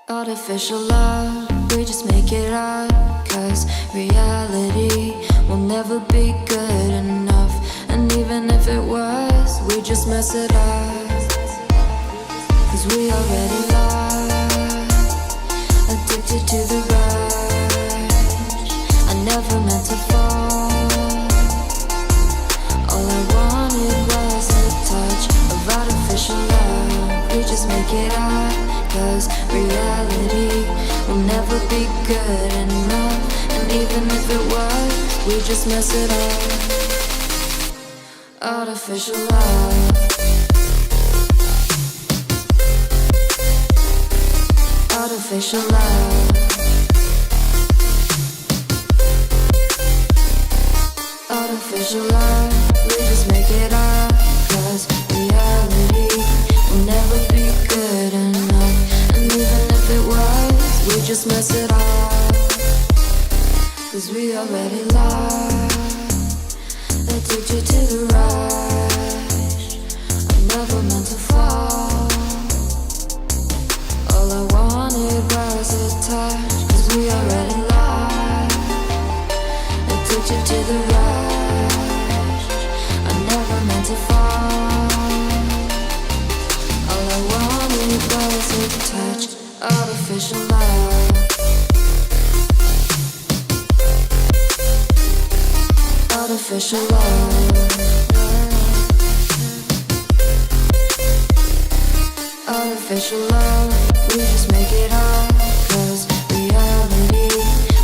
Artificial love, we just make it up. Cause reality will never be good enough. And even if it was, we just mess it up. Cause we already lost, addicted to the rush. I never meant to fall. All I wanted was a touch of artificial love. We just make it up. Cause reality will never be good enough. And even if it was, we just mess it up. Artificial love. Artificial love. Artificial love. We just make it up. Cause reality will never be good enough. And even if it was, we just mess it up. Cause we already lost, addicted to the rush. I never meant to fall. All I wanted was a touch. Cause we already lost, addicted to the rush. I never meant to fall. All I wanted was a touch. Artificial love. Artificial love. Artificial love. We just make it up. Cause reality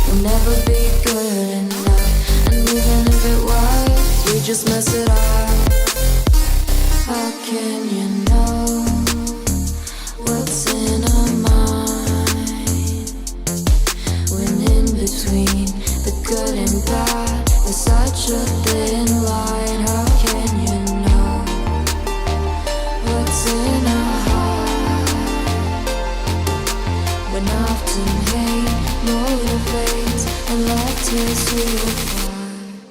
will never be good enough. And even if it was, we just mess it up. How can you know what's in our mind? When in between the good and bad, there's such a thin line. How can you know what's in our heart? When often hate motivates and love tears you apart.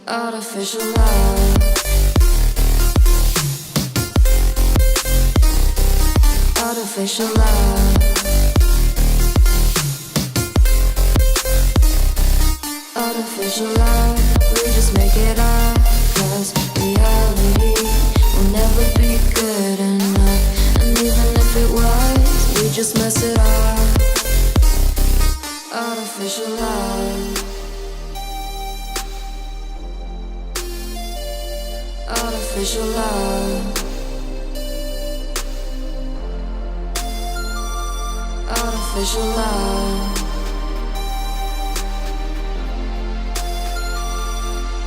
Artificial love. Artificial love. Artificial love. We just make it up. Cause reality will never be good enough. And even if it was, we just mess it up. Artificial love. Artificial love. Artificial love.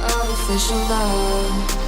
Artificial love.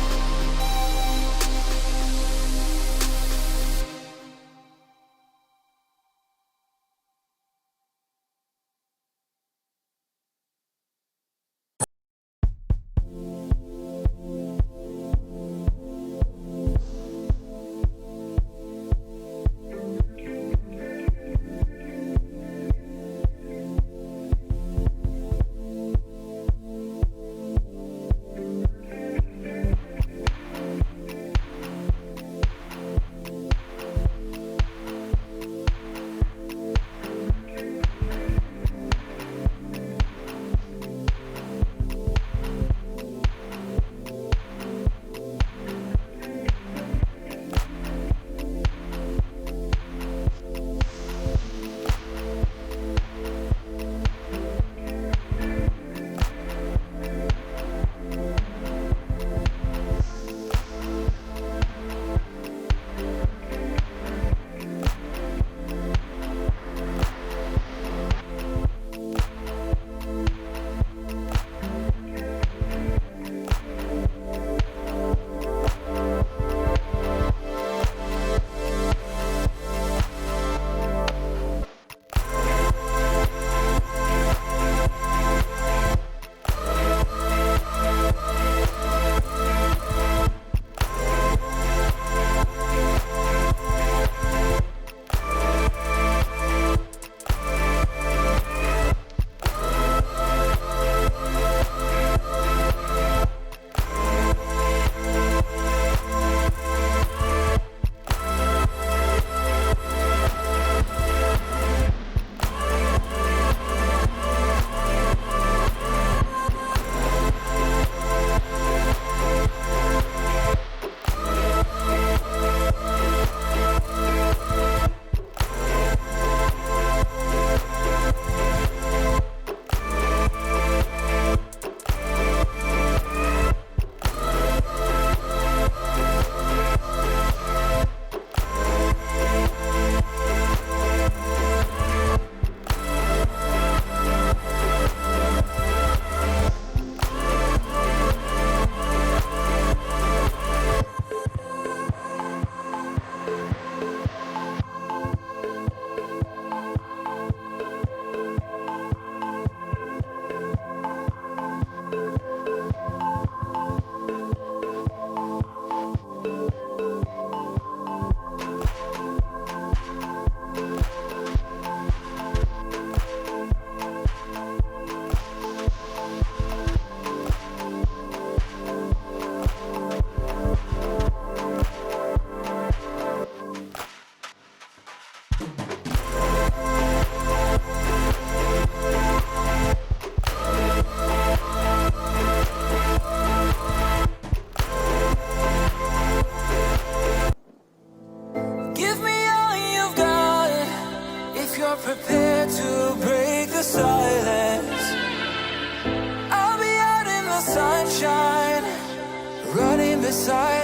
side.